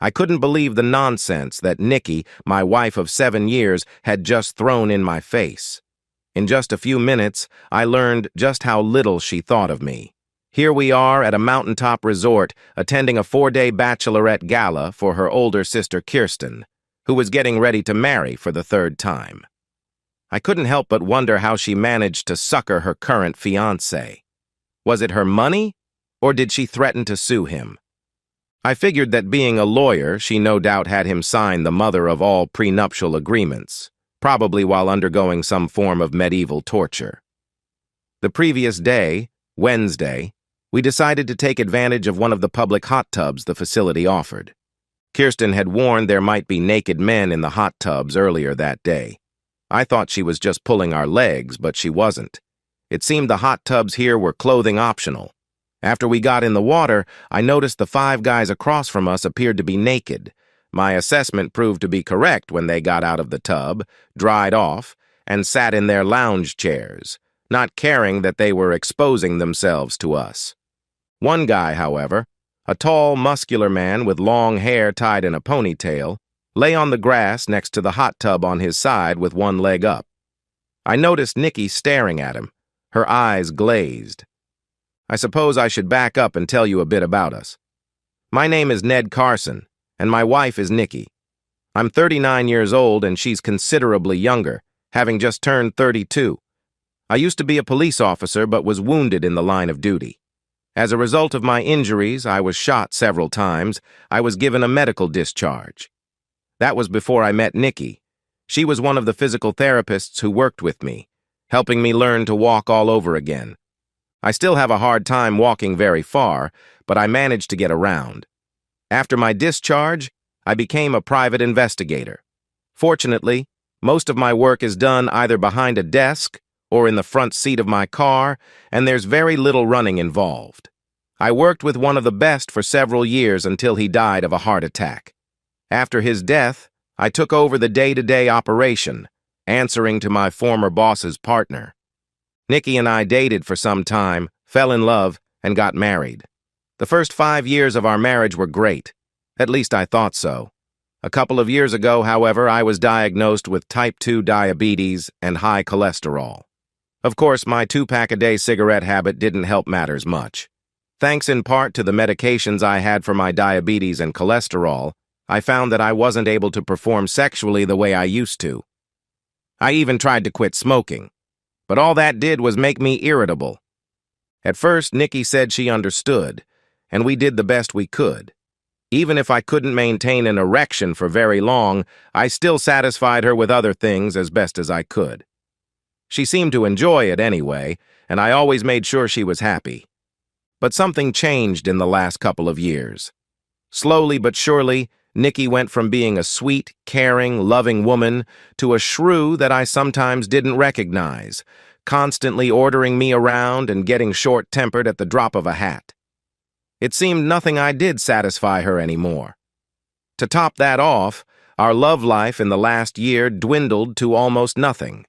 I couldn't believe the nonsense that Nikki, my wife of 7 years, had just thrown in my face. In just a few minutes, I learned just how little she thought of me. Here we are at a mountaintop resort, attending a 4-day bachelorette gala for her older sister Kirsten, who was getting ready to marry for the 3rd time. I couldn't help but wonder how she managed to sucker her current fiancé. Was it her money, or did she threaten to sue him? I figured that being a lawyer, she no doubt had him sign the mother of all prenuptial agreements, probably while undergoing some form of medieval torture. The previous day, Wednesday, we decided to take advantage of one of the public hot tubs the facility offered. Kirsten had warned there might be naked men in the hot tubs earlier that day. I thought she was just pulling our legs, but she wasn't. It seemed the hot tubs here were clothing optional. After we got in the water, I noticed the 5 guys across from us appeared to be naked. My assessment proved to be correct when they got out of the tub, dried off, and sat in their lounge chairs, not caring that they were exposing themselves to us. One guy, however, a tall, muscular man with long hair tied in a ponytail, lay on the grass next to the hot tub on his side with one leg up. I noticed Nikki staring at him, her eyes glazed. I suppose I should back up and tell you a bit about us. My name is Ned Carson, and my wife is Nikki. I'm 39 years old and she's considerably younger, having just turned 32. I used to be a police officer but was wounded in the line of duty. As a result of my injuries, I was shot several times. I was given a medical discharge. That was before I met Nikki. She was one of the physical therapists who worked with me, helping me learn to walk all over again. I still have a hard time walking very far, but I managed to get around. After my discharge, I became a private investigator. Fortunately, most of my work is done either behind a desk or in the front seat of my car, and there's very little running involved. I worked with one of the best for several years until he died of a heart attack. After his death, I took over the day-to-day operation, answering to my former boss's partner. Nikki and I dated for some time, fell in love, and got married. The first 5 years of our marriage were great. At least I thought so. A couple of years ago, however, I was diagnosed with type 2 diabetes and high cholesterol. Of course, my 2-pack-a-day cigarette habit didn't help matters much. Thanks in part to the medications I had for my diabetes and cholesterol, I found that I wasn't able to perform sexually the way I used to. I even tried to quit smoking. But all that did was make me irritable. At first, Nikki said she understood, and we did the best we could. Even if I couldn't maintain an erection for very long, I still satisfied her with other things as best as I could. She seemed to enjoy it anyway, and I always made sure she was happy. But something changed in the last couple of years. Slowly but surely, Nikki went from being a sweet, caring, loving woman to a shrew that I sometimes didn't recognize, constantly ordering me around and getting short-tempered at the drop of a hat. It seemed nothing I did satisfy her anymore. To top that off, our love life in the last year dwindled to almost nothing.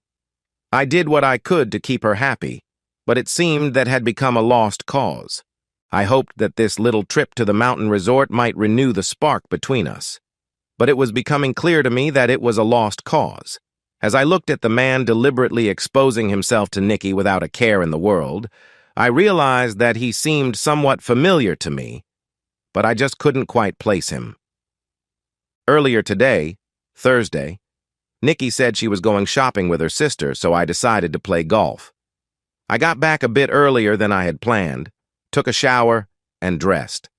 I did what I could to keep her happy, but it seemed that had become a lost cause. I hoped that this little trip to the mountain resort might renew the spark between us. But it was becoming clear to me that it was a lost cause. As I looked at the man deliberately exposing himself to Nikki without a care in the world, I realized that he seemed somewhat familiar to me, but I just couldn't quite place him. Earlier today, Thursday, Nikki said she was going shopping with her sister, so I decided to play golf. I got back a bit earlier than I had planned, took a shower, and dressed.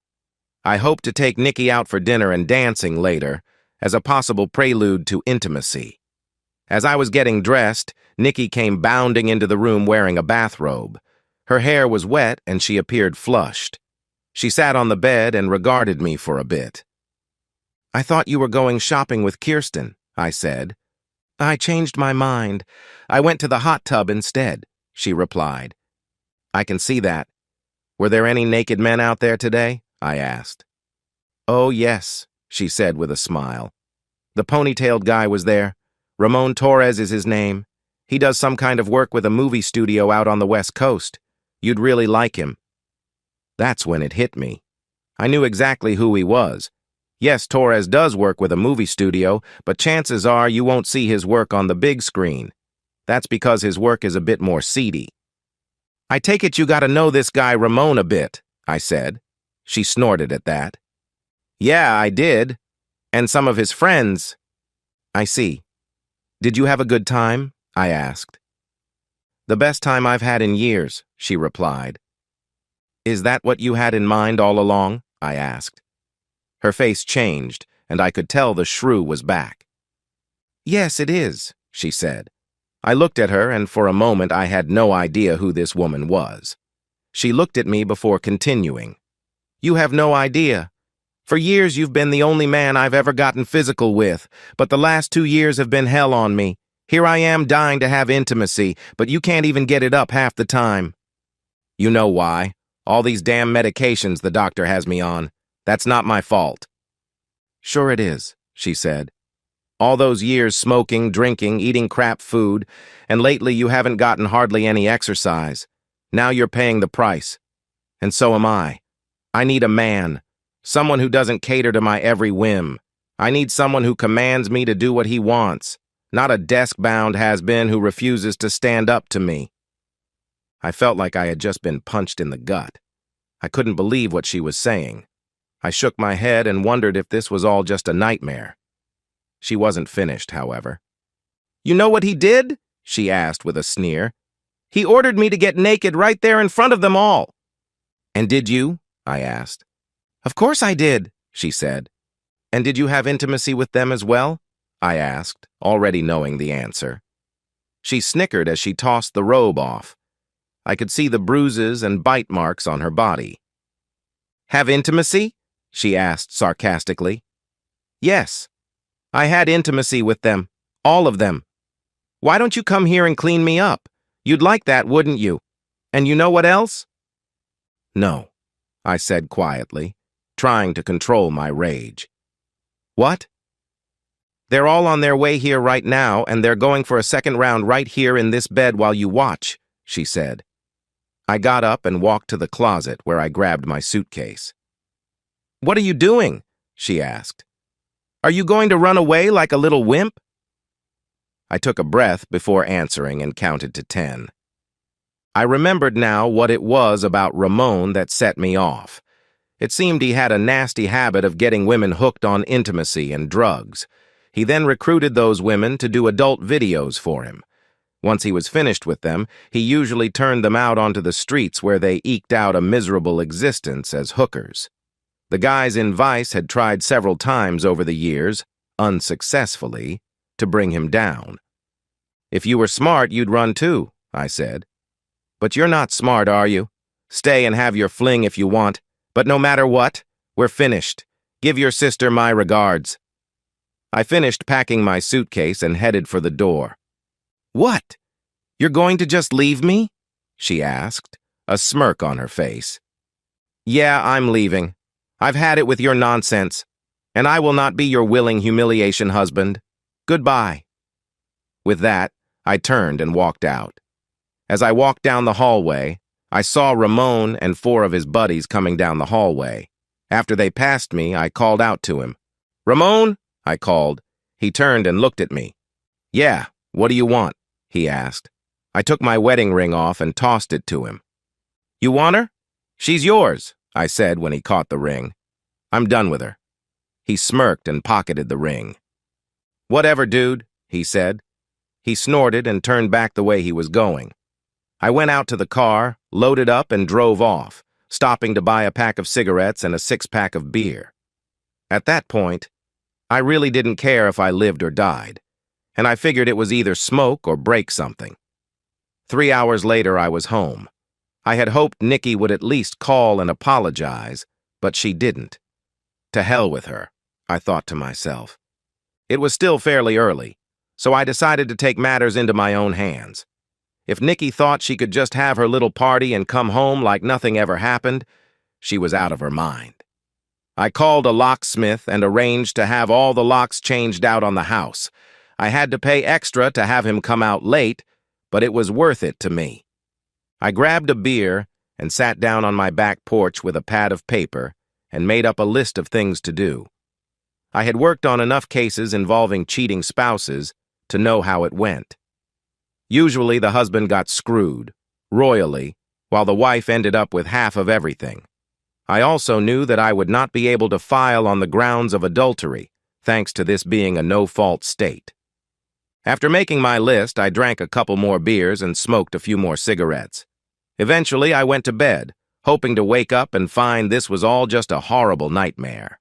I hoped to take Nikki out for dinner and dancing later, as a possible prelude to intimacy. As I was getting dressed, Nikki came bounding into the room wearing a bathrobe. Her hair was wet and she appeared flushed. She sat on the bed and regarded me for a bit. "I thought you were going shopping with Kirsten," I said. "I changed my mind. I went to the hot tub instead," she replied. "I can see that. Were there any naked men out there today?" I asked. "Oh, yes," she said with a smile. "The ponytailed guy was there. Ramon Torres is his name. He does some kind of work with a movie studio out on the West Coast. You'd really like him." That's when it hit me. I knew exactly who he was. Yes, Torres does work with a movie studio, but chances are you won't see his work on the big screen. That's because his work is a bit more seedy. I take it you gotta know this guy Ramon a bit, I said. She snorted at that. Yeah, I did. And some of his friends. I see. Did you have a good time? I asked. The best time I've had in years, she replied. Is that what you had in mind all along? I asked. Her face changed, and I could tell the shrew was back. Yes, it is, she said. I looked at her, and for a moment I had no idea who this woman was. She looked at me before continuing. You have no idea. For years you've been the only man I've ever gotten physical with, but the last 2 years have been hell on me. Here I am dying to have intimacy, but you can't even get it up half the time. You know why. All these damn medications the doctor has me on. That's not my fault. Sure it is, she said. All those years smoking, drinking, eating crap food, and lately you haven't gotten hardly any exercise. Now you're paying the price. And so am I. I need a man. Someone who doesn't cater to my every whim. I need someone who commands me to do what he wants, not a desk-bound has-been who refuses to stand up to me. I felt like I had just been punched in the gut. I couldn't believe what she was saying. I shook my head and wondered if this was all just a nightmare. She wasn't finished, however. You know what he did? She asked with a sneer. He ordered me to get naked right there in front of them all. And did you? I asked. Of course I did, she said. And did you have intimacy with them as well? I asked, already knowing the answer. She snickered as she tossed the robe off. I could see the bruises and bite marks on her body. Have intimacy? She asked sarcastically. Yes. I had intimacy with them, all of them. Why don't you come here and clean me up? You'd like that, wouldn't you? And you know what else? No, I said quietly, trying to control my rage. What? They're all on their way here right now, and they're going for a second round right here in this bed while you watch, she said. I got up and walked to the closet where I grabbed my suitcase. What are you doing? She asked. Are you going to run away like a little wimp? I took a breath before answering and counted to 10. I remembered now what it was about Ramon that set me off. It seemed he had a nasty habit of getting women hooked on intimacy and drugs. He then recruited those women to do adult videos for him. Once he was finished with them, he usually turned them out onto the streets where they eked out a miserable existence as hookers. The guys in Vice had tried several times over the years, unsuccessfully, to bring him down. If you were smart, you'd run too, I said. But you're not smart, are you? Stay and have your fling if you want, but no matter what, we're finished. Give your sister my regards. I finished packing my suitcase and headed for the door. What? You're going to just leave me? She asked, a smirk on her face. Yeah, I'm leaving. I've had it with your nonsense, and I will not be your willing humiliation husband. Goodbye. With that, I turned and walked out. As I walked down the hallway, I saw Ramon and 4 of his buddies coming down the hallway. After they passed me, I called out to him. Ramon, I called. He turned and looked at me. Yeah, what do you want? He asked. I took my wedding ring off and tossed it to him. You want her? She's yours, I said when he caught the ring. I'm done with her. He smirked and pocketed the ring. Whatever, dude, he said. He snorted and turned back the way he was going. I went out to the car, loaded up, and drove off, stopping to buy a pack of cigarettes and a 6-pack of beer. At that point, I really didn't care if I lived or died, and I figured it was either smoke or break something. 3 hours later, I was home. I had hoped Nikki would at least call and apologize, but she didn't. To hell with her, I thought to myself. It was still fairly early, so I decided to take matters into my own hands. If Nikki thought she could just have her little party and come home like nothing ever happened, she was out of her mind. I called a locksmith and arranged to have all the locks changed out on the house. I had to pay extra to have him come out late, but it was worth it to me. I grabbed a beer and sat down on my back porch with a pad of paper and made up a list of things to do. I had worked on enough cases involving cheating spouses to know how it went. Usually the husband got screwed, royally, while the wife ended up with half of everything. I also knew that I would not be able to file on the grounds of adultery, thanks to this being a no-fault state. After making my list, I drank a couple more beers and smoked a few more cigarettes. Eventually, I went to bed, hoping to wake up and find this was all just a horrible nightmare.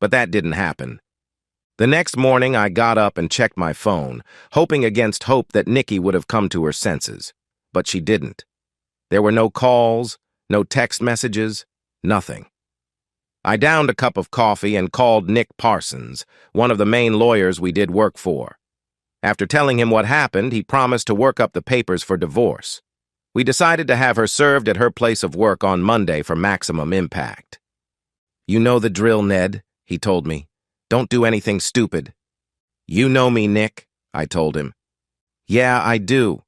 But that didn't happen. The next morning, I got up and checked my phone, hoping against hope that Nikki would have come to her senses. But she didn't. There were no calls, no text messages, nothing. I downed a cup of coffee and called Nick Parsons, one of the main lawyers we did work for. After telling him what happened, he promised to work up the papers for divorce. We decided to have her served at her place of work on Monday for maximum impact. "You know the drill, Ned," he told me. "Don't do anything stupid." "You know me, Nick," I told him. "Yeah, I do.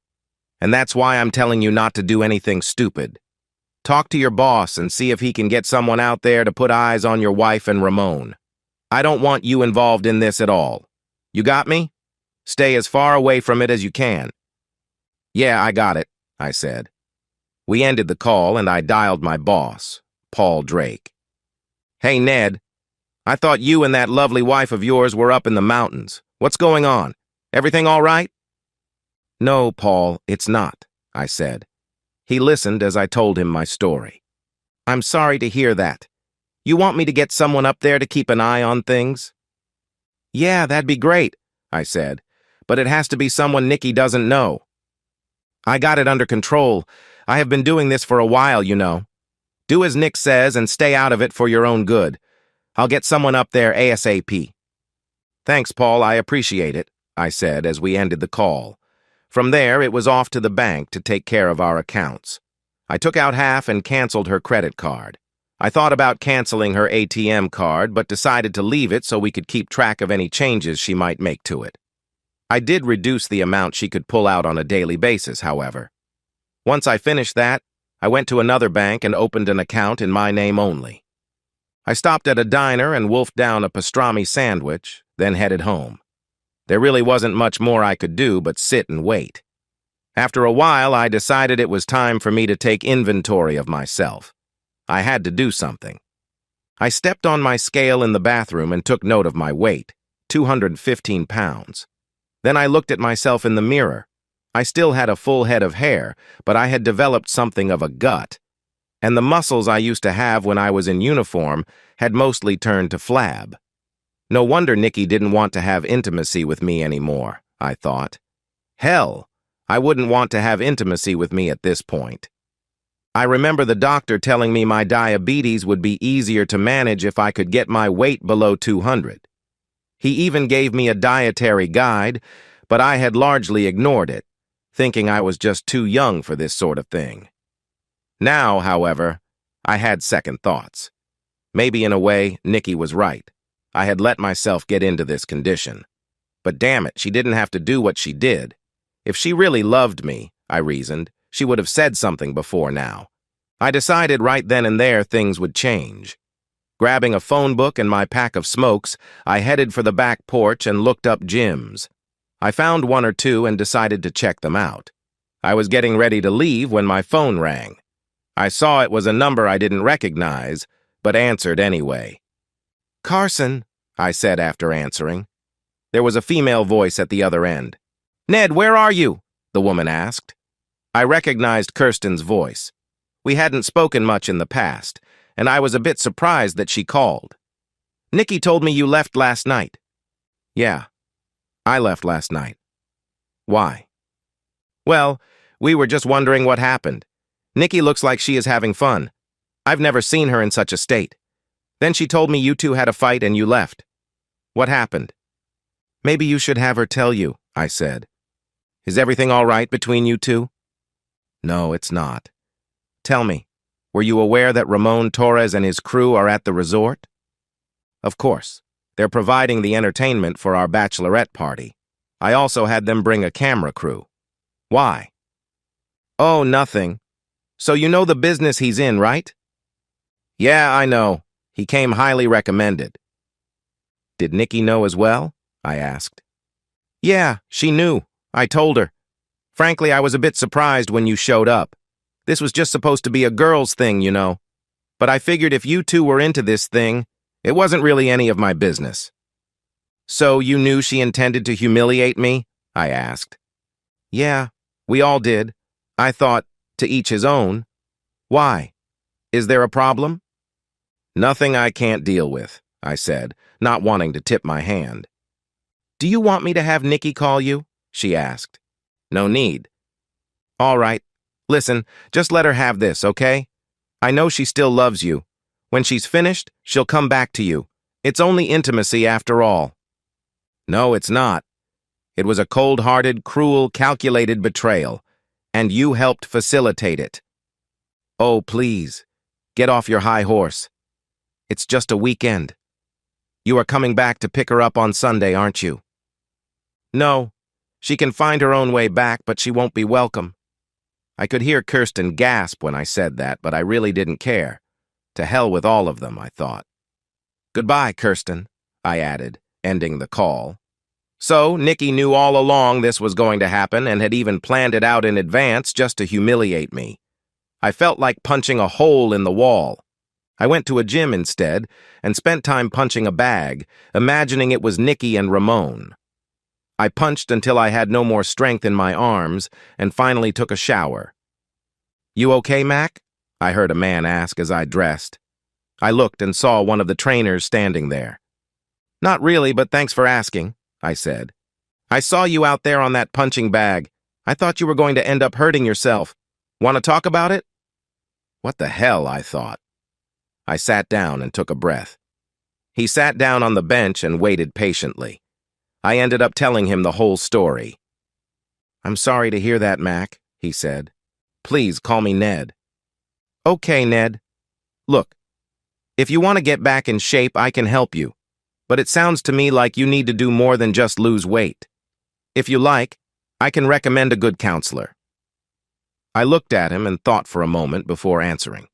And that's why I'm telling you not to do anything stupid. Talk to your boss and see if he can get someone out there to put eyes on your wife and Ramon. I don't want you involved in this at all. You got me? Stay as far away from it as you can." "Yeah, I got it," I said. We ended the call and I dialed my boss, Paul Drake. "Hey, Ned, I thought you and that lovely wife of yours were up in the mountains. What's going on? Everything all right?" "No, Paul, it's not," I said. He listened as I told him my story. "I'm sorry to hear that. You want me to get someone up there to keep an eye on things?" "Yeah, that'd be great," I said, "but it has to be someone Nikki doesn't know." "I got it under control. I have been doing this for a while, you know. Do as Nick says and stay out of it for your own good. I'll get someone up there ASAP." "Thanks, Paul, I appreciate it," I said as we ended the call. From there, it was off to the bank to take care of our accounts. I took out half and canceled her credit card. I thought about canceling her ATM card, but decided to leave it so we could keep track of any changes she might make to it. I did reduce the amount she could pull out on a daily basis, however. Once I finished that, I went to another bank and opened an account in my name only. I stopped at a diner and wolfed down a pastrami sandwich, then headed home. There really wasn't much more I could do but sit and wait. After a while, I decided it was time for me to take inventory of myself. I had to do something. I stepped on my scale in the bathroom and took note of my weight, 215 pounds. Then I looked at myself in the mirror. I still had a full head of hair, but I had developed something of a gut. And the muscles I used to have when I was in uniform had mostly turned to flab. No wonder Nikki didn't want to have intimacy with me anymore, I thought. Hell, I wouldn't want to have intimacy with me at this point. I remember the doctor telling me my diabetes would be easier to manage if I could get my weight below 200. He even gave me a dietary guide, but I had largely ignored it, thinking I was just too young for this sort of thing. Now, however, I had second thoughts. Maybe in a way, Nikki was right. I had let myself get into this condition. But damn it, she didn't have to do what she did. If she really loved me, I reasoned, she would have said something before now. I decided right then and there things would change. Grabbing a phone book and my pack of smokes, I headed for the back porch and looked up gyms. I found one or two and decided to check them out. I was getting ready to leave when my phone rang. I saw it was a number I didn't recognize, but answered anyway. "Carson," I said after answering. There was a female voice at the other end. "Ned, where are you?" the woman asked. I recognized Kirsten's voice. We hadn't spoken much in the past, and I was a bit surprised that she called. "Nikki told me you left last night." "Yeah, I left last night." "Why?" "Well, we were just wondering what happened. Nikki looks like she is having fun. I've never seen her in such a state. Then she told me you two had a fight and you left. What happened?" "Maybe you should have her tell you," I said. "Is everything all right between you two?" "No, it's not. Tell me, were you aware that Ramon Torres and his crew are at the resort?" "Of course. They're providing the entertainment for our bachelorette party. I also had them bring a camera crew." "Why?" "Oh, nothing. So you know the business he's in, right?" "Yeah, I know. He came highly recommended." Did Nikki know as well? I asked. Yeah, she knew. I told her. Frankly, I was a bit surprised when you showed up. This was just supposed to be a girls' thing, you know. But I figured if you two were into this thing, it wasn't really any of my business. So you knew she intended to humiliate me? I asked. Yeah, we all did. I thought, to each his own. Why? Is there a problem? Nothing I can't deal with, I said, not wanting to tip my hand. Do you want me to have Nikki call you? She asked. No need. All right. Listen, just let her have this, okay? I know she still loves you. When she's finished, she'll come back to you. It's only intimacy after all. No, it's not. It was a cold-hearted, cruel, calculated betrayal, and you helped facilitate it. Oh, please, get off your high horse. It's just a weekend. You are coming back to pick her up on Sunday, aren't you? No, she can find her own way back, but she won't be welcome. I could hear Kirsten gasp when I said that, but I really didn't care. To hell with all of them, I thought. Goodbye, Kirsten, I added, ending the call. So, Nikki knew all along this was going to happen and had even planned it out in advance just to humiliate me. I felt like punching a hole in the wall. I went to a gym instead and spent time punching a bag, imagining it was Nikki and Ramon. I punched until I had no more strength in my arms and finally took a shower. You okay, Mac? I heard a man ask as I dressed. I looked and saw one of the trainers standing there. Not really, but thanks for asking, I said. I saw you out there on that punching bag. I thought you were going to end up hurting yourself. Want to talk about it? What the hell, I thought. I sat down and took a breath. He sat down on the bench and waited patiently. I ended up telling him the whole story. I'm sorry to hear that, Mac, he said. Please call me Ned. Okay, Ned. Look, if you want to get back in shape, I can help you. But it sounds to me like you need to do more than just lose weight. If you like, I can recommend a good counselor. I looked at him and thought for a moment before answering.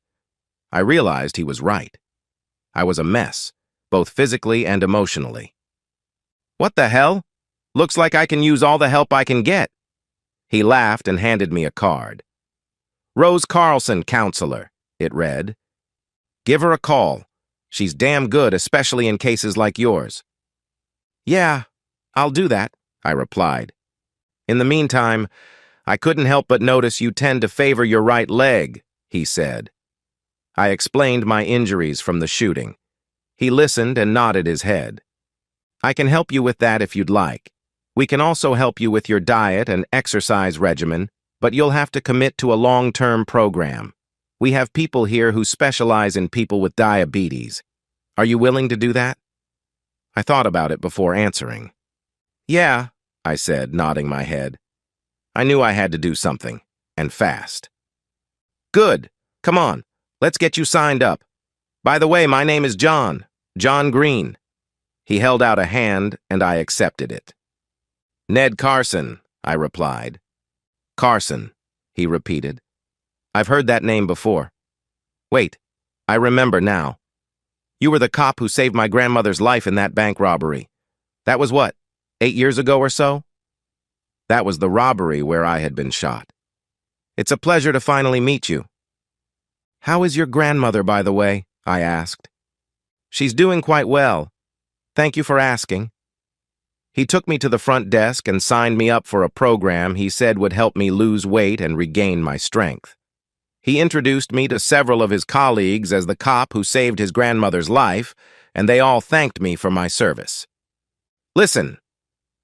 I realized he was right. I was a mess, both physically and emotionally. What the hell? Looks like I can use all the help I can get. He laughed and handed me a card. Rose Carlson, counselor, it read. Give her a call. She's damn good, especially in cases like yours. Yeah, I'll do that, I replied. In the meantime, I couldn't help but notice you tend to favor your right leg, he said. I explained my injuries from the shooting. He listened and nodded his head. I can help you with that if you'd like. We can also help you with your diet and exercise regimen, but you'll have to commit to a long-term program. We have people here who specialize in people with diabetes. Are you willing to do that? I thought about it before answering. Yeah, I said, nodding my head. I knew I had to do something, and fast. Good. Come on, let's get you signed up. By the way, my name is John Green. He held out a hand, and I accepted it. Ned Carson, I replied. Carson, he repeated. I've heard that name before. Wait, I remember now. You were the cop who saved my grandmother's life in that bank robbery. That was what, 8 years ago or so? That was the robbery where I had been shot. It's a pleasure to finally meet you. How is your grandmother, by the way? I asked. She's doing quite well. Thank you for asking. He took me to the front desk and signed me up for a program he said would help me lose weight and regain my strength. He introduced me to several of his colleagues as the cop who saved his grandmother's life, and they all thanked me for my service. Listen,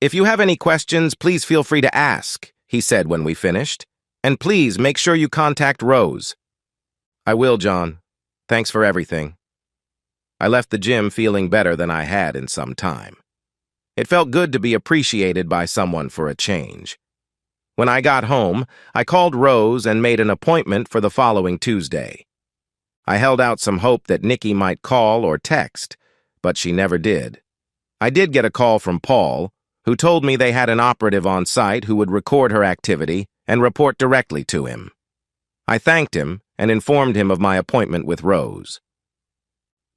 if you have any questions, please feel free to ask, he said when we finished, and please make sure you contact Rose. I will, John. Thanks for everything. I left the gym feeling better than I had in some time. It felt good to be appreciated by someone for a change. When I got home, I called Rose and made an appointment for the following Tuesday. I held out some hope that Nikki might call or text, but she never did. I did get a call from Paul, who told me they had an operative on site who would record her activity and report directly to him. I thanked him and informed him of my appointment with Rose.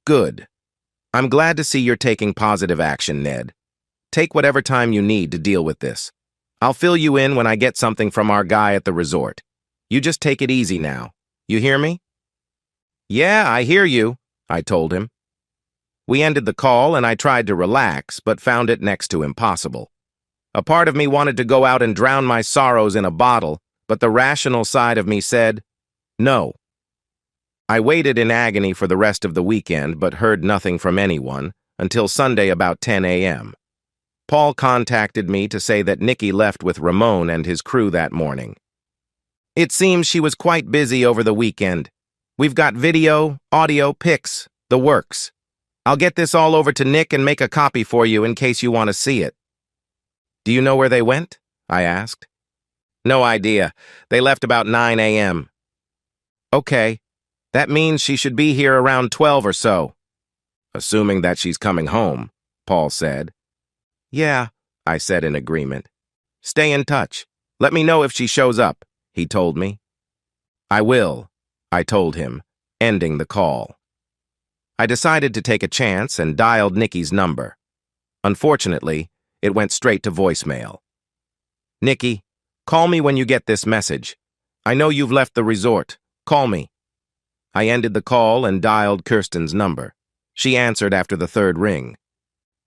Good. I'm glad to see you're taking positive action, Ned. Take whatever time you need to deal with this. I'll fill you in when I get something from our guy at the resort. You just take it easy now. You hear me? Yeah, I hear you, I told him. We ended the call and I tried to relax, but found it next to impossible. A part of me wanted to go out and drown my sorrows in a bottle, but the rational side of me said, no. I waited in agony for the rest of the weekend, but heard nothing from anyone until Sunday about 10 a.m. Paul contacted me to say that Nikki left with Ramon and his crew that morning. It seems she was quite busy over the weekend. We've got video, audio, pics, the works. I'll get this all over to Nick and make a copy for you in case you want to see it. Do you know where they went? I asked. No idea. They left about 9 a.m. Okay. That means she should be here around 12 or so. Assuming that she's coming home, Paul said. Yeah, I said in agreement. Stay in touch. Let me know if she shows up, he told me. I will, I told him, ending the call. I decided to take a chance and dialed Nikki's number. Unfortunately, it went straight to voicemail. Nikki, call me when you get this message. I know you've left the resort. Call me. I ended the call and dialed Kirsten's number. She answered after the third ring.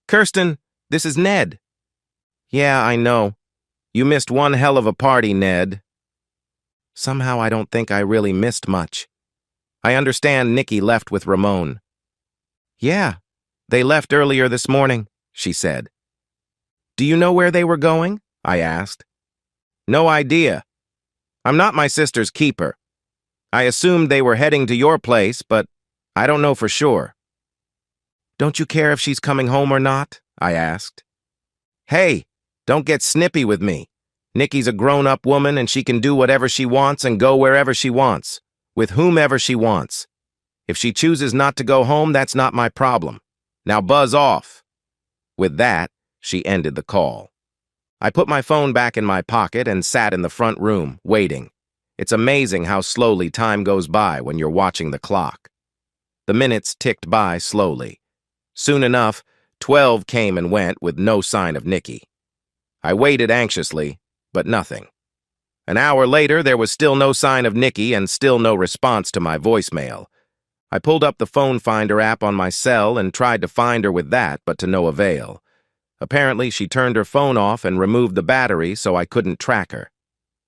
Kirsten, this is Ned. Yeah, I know. You missed one hell of a party, Ned. Somehow I don't think I really missed much. I understand Nikki left with Ramon. Yeah, they left earlier this morning, she said. Do you know where they were going? I asked. No idea. I'm not my sister's keeper. I assumed they were heading to your place, but I don't know for sure. Don't you care if she's coming home or not? I asked. Hey, don't get snippy with me. Nikki's a grown-up woman and she can do whatever she wants and go wherever she wants, with whomever she wants. If she chooses not to go home, that's not my problem. Now buzz off. With that, she ended the call. I put my phone back in my pocket and sat in the front room, waiting. It's amazing how slowly time goes by when you're watching the clock. The minutes ticked by slowly. Soon enough, 12 came and went with no sign of Nikki. I waited anxiously, but nothing. An hour later, there was still no sign of Nikki and still no response to my voicemail. I pulled up the phone finder app on my cell and tried to find her with that, but to no avail. Apparently, she turned her phone off and removed the battery so I couldn't track her.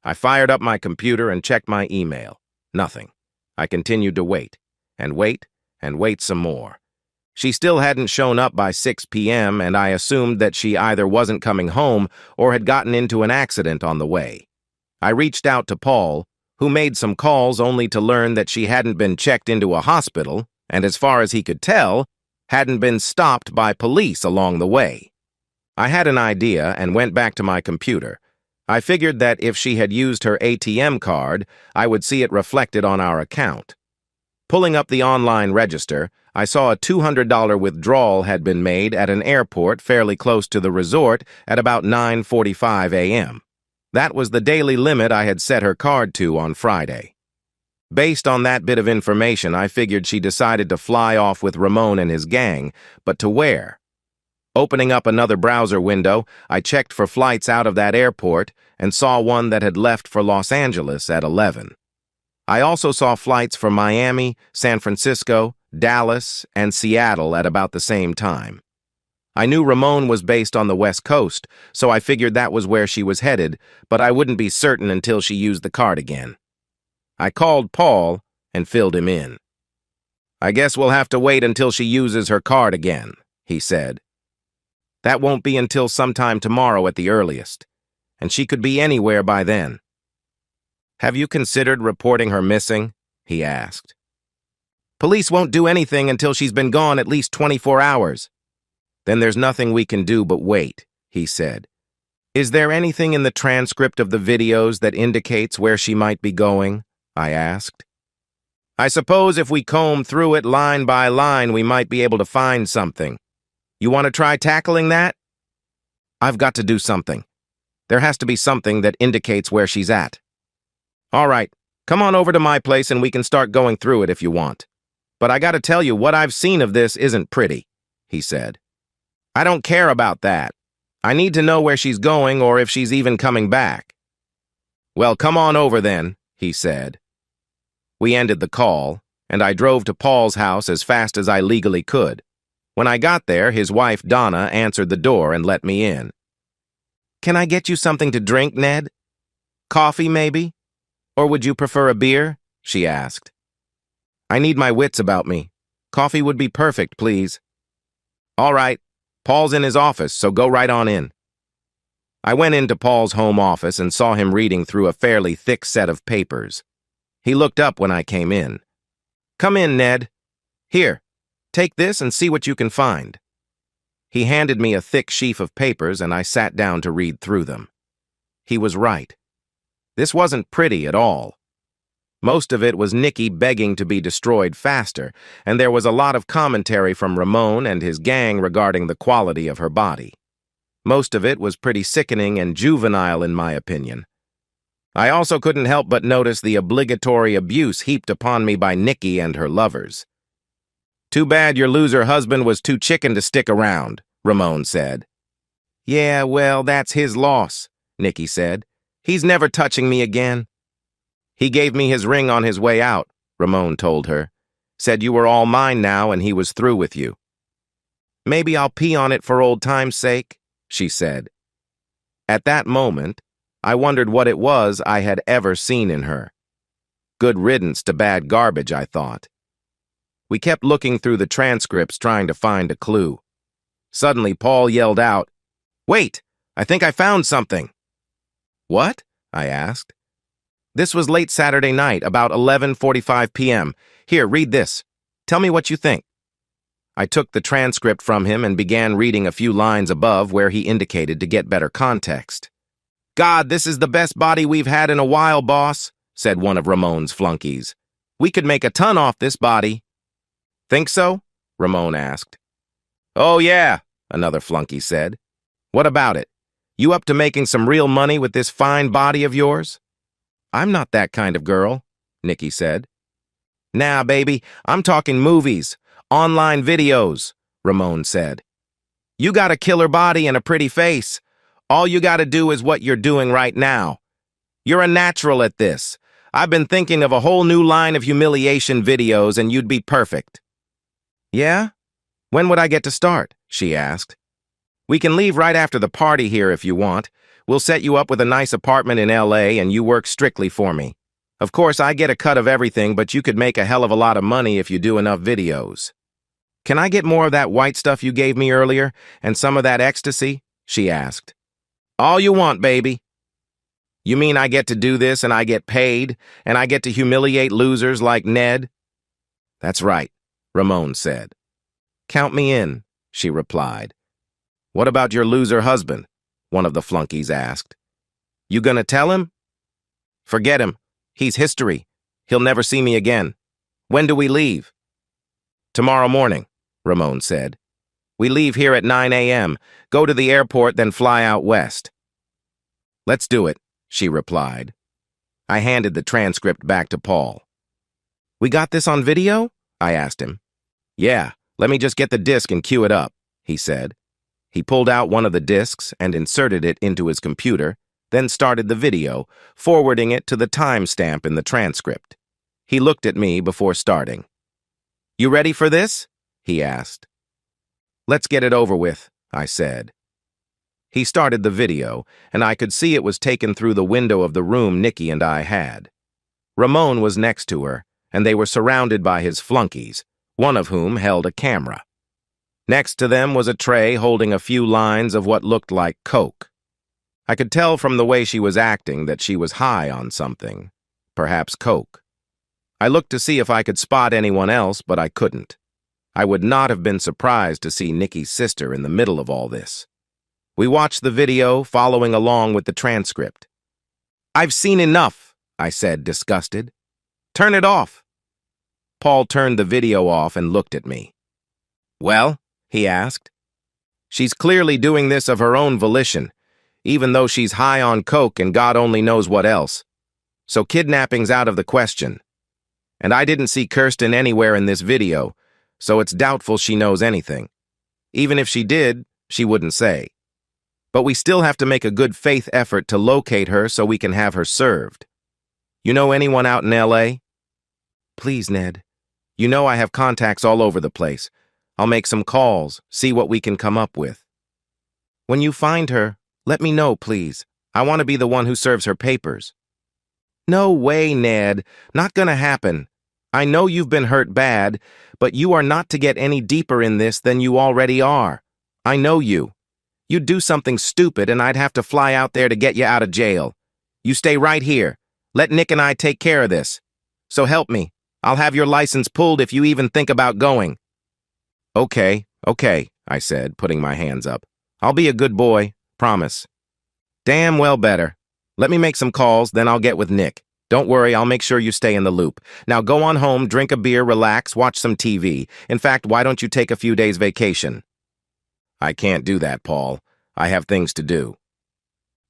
I fired up my computer and checked my email. Nothing. I continued to wait, and wait, and wait some more. She still hadn't shown up by 6 p.m., and I assumed that she either wasn't coming home or had gotten into an accident on the way. I reached out to Paul, who made some calls only to learn that she hadn't been checked into a hospital, and as far as he could tell, hadn't been stopped by police along the way. I had an idea and went back to my computer. I figured that if she had used her ATM card, I would see it reflected on our account. Pulling up the online register, I saw a $200 withdrawal had been made at an airport fairly close to the resort at about 9:45 a.m. That was the daily limit I had set her card to on Friday. Based on that bit of information, I figured she decided to fly off with Ramon and his gang, but to where? Opening up another browser window, I checked for flights out of that airport and saw one that had left for Los Angeles at 11. I also saw flights for Miami, San Francisco, Dallas, and Seattle at about the same time. I knew Ramon was based on the West Coast, so I figured that was where she was headed, but I wouldn't be certain until she used the card again. I called Paul and filled him in. I guess we'll have to wait until she uses her card again, he said. That won't be until sometime tomorrow at the earliest, and she could be anywhere by then. Have you considered reporting her missing? He asked. Police won't do anything until she's been gone at least 24 hours. Then there's nothing we can do but wait, he said. Is there anything in the transcript of the videos that indicates where she might be going? I asked. I suppose if we comb through it line by line, we might be able to find something. You want to try tackling that? I've got to do something. There has to be something that indicates where she's at. All right, come on over to my place and we can start going through it if you want. But I gotta tell you, what I've seen of this isn't pretty. he said. I don't care about that. I need to know where she's going or if she's even coming back. Well, come on over then, he said. We ended the call, and I drove to Paul's house as fast as I legally could. When I got there, his wife, Donna, answered the door and let me in. Can I get you something to drink, Ned? Coffee, maybe? Or would you prefer a beer? She asked. I need my wits about me. Coffee would be perfect, please. All right. Paul's in his office, so go right on in. I went into Paul's home office and saw him reading through a fairly thick set of papers. He looked up when I came in. Come in, Ned. Here, take this and see what you can find. He handed me a thick sheaf of papers and I sat down to read through them. He was right. This wasn't pretty at all. Most of it was Nikki begging to be destroyed faster, and there was a lot of commentary from Ramon and his gang regarding the quality of her body. Most of it was pretty sickening and juvenile in my opinion. I also couldn't help but notice the obligatory abuse heaped upon me by Nikki and her lovers. Too bad your loser husband was too chicken to stick around, Ramon said. Yeah, well, that's his loss, Nikki said. He's never touching me again. He gave me his ring on his way out, Ramon told her. Said you were all mine now and he was through with you. Maybe I'll pee on it for old time's sake, she said. At that moment, I wondered what it was I had ever seen in her. Good riddance to bad garbage, I thought. We kept looking through the transcripts trying to find a clue. Suddenly, Paul yelled out, Wait, I think I found something. What? I asked. This was late Saturday night, about 11:45 p.m. Here, read this. Tell me what you think. I took the transcript from him and began reading a few lines above where he indicated to get better context. God, this is the best body we've had in a while, boss, said one of Ramon's flunkies. We could make a ton off this body. Think so? Ramon asked. Oh, yeah, another flunky said. What about it? You up to making some real money with this fine body of yours? I'm not that kind of girl, Nikki said. Nah, baby, I'm talking movies, online videos, Ramon said. You got a killer body and a pretty face. All you gotta do is what you're doing right now. You're a natural at this. I've been thinking of a whole new line of humiliation videos and you'd be perfect. Yeah? When would I get to start? She asked. We can leave right after the party here if you want. We'll set you up with a nice apartment in LA and you work strictly for me. Of course, I get a cut of everything, but you could make a hell of a lot of money if you do enough videos. Can I get more of that white stuff you gave me earlier and some of that ecstasy? She asked. All you want, baby. You mean I get to do this and I get paid and I get to humiliate losers like Ned? That's right, Ramon said. Count me in, she replied. What about your loser husband? One of the flunkies asked. You gonna tell him? Forget him. He's history. He'll never see me again. When do we leave? Tomorrow morning, Ramon said. We leave here at 9 a.m., go to the airport, then fly out west. Let's do it, she replied. I handed the transcript back to Paul. We got this on video? I asked him. Yeah, let me just get the disc and cue it up, he said. He pulled out one of the discs and inserted it into his computer, then started the video, forwarding it to the timestamp in the transcript. He looked at me before starting. You ready for this? He asked. Let's get it over with, I said. He started the video, and I could see it was taken through the window of the room Nikki and I had. Ramon was next to her, and they were surrounded by his flunkies, one of whom held a camera. Next to them was a tray holding a few lines of what looked like coke. I could tell from the way she was acting that she was high on something, perhaps coke. I looked to see if I could spot anyone else, but I couldn't. I would not have been surprised to see Nikki's sister in the middle of all this. We watched the video, following along with the transcript. I've seen enough, I said, disgusted. Turn it off. Paul turned the video off and looked at me. Well? He asked. She's clearly doing this of her own volition, even though she's high on coke and God only knows what else. So kidnapping's out of the question. And I didn't see Kirsten anywhere in this video, so it's doubtful she knows anything. Even if she did, she wouldn't say. But we still have to make a good faith effort to locate her so we can have her served. You know anyone out in L.A.? Please, Ned. You know I have contacts all over the place. I'll make some calls, see what we can come up with. When you find her, let me know, please. I want to be the one who serves her papers. No way, Ned. Not gonna happen. I know you've been hurt bad, but you are not to get any deeper in this than you already are. I know you. You'd do something stupid and I'd have to fly out there to get you out of jail. You stay right here. Let Nick and I take care of this. So help me. I'll have your license pulled if you even think about going. Okay, I said, putting my hands up. I'll be a good boy, promise. Damn well better. Let me make some calls, then I'll get with Nick. Don't worry, I'll make sure you stay in the loop. Now go on home, drink a beer, relax, watch some TV. In fact, why don't you take a few days vacation? I can't do that, Paul. I have things to do.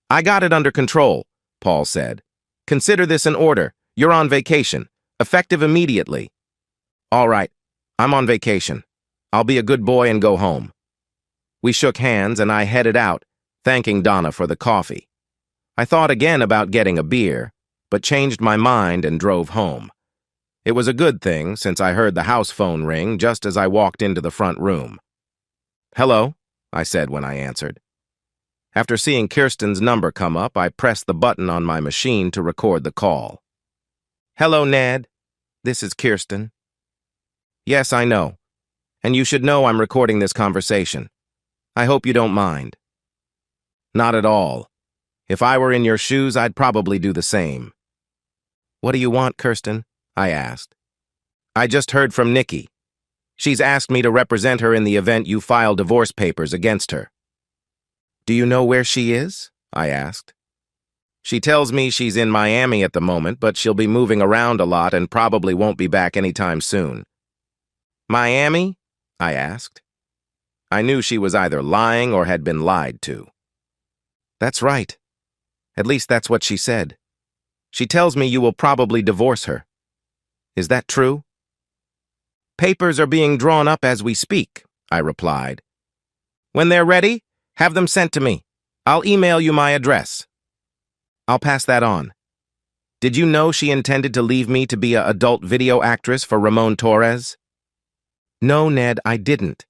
I got it under control, Paul said. Consider this an order. You're on vacation. Effective immediately. All right, I'm on vacation. I'll be a good boy and go home. We shook hands and I headed out, thanking Donna for the coffee. I thought again about getting a beer, but changed my mind and drove home. It was a good thing since I heard the house phone ring just as I walked into the front room. Hello, I said when I answered. After seeing Kirsten's number come up, I pressed the button on my machine to record the call. Hello, Ned. This is Kirsten. Yes, I know. And you should know I'm recording this conversation. I hope you don't mind. Not at all. If I were in your shoes, I'd probably do the same. What do you want, Kirsten? I asked. I just heard from Nikki. She's asked me to represent her in the event you file divorce papers against her. Do you know where she is? I asked. She tells me she's in Miami at the moment, but she'll be moving around a lot and probably won't be back anytime soon. Miami? I asked. I knew she was either lying or had been lied to. That's right. At least that's what she said. She tells me you will probably divorce her. Is that true? Papers are being drawn up as we speak, I replied. When they're ready, have them sent to me. I'll email you my address. I'll pass that on. Did you know she intended to leave me to be an adult video actress for Ramon Torres? No, Ned, I didn't.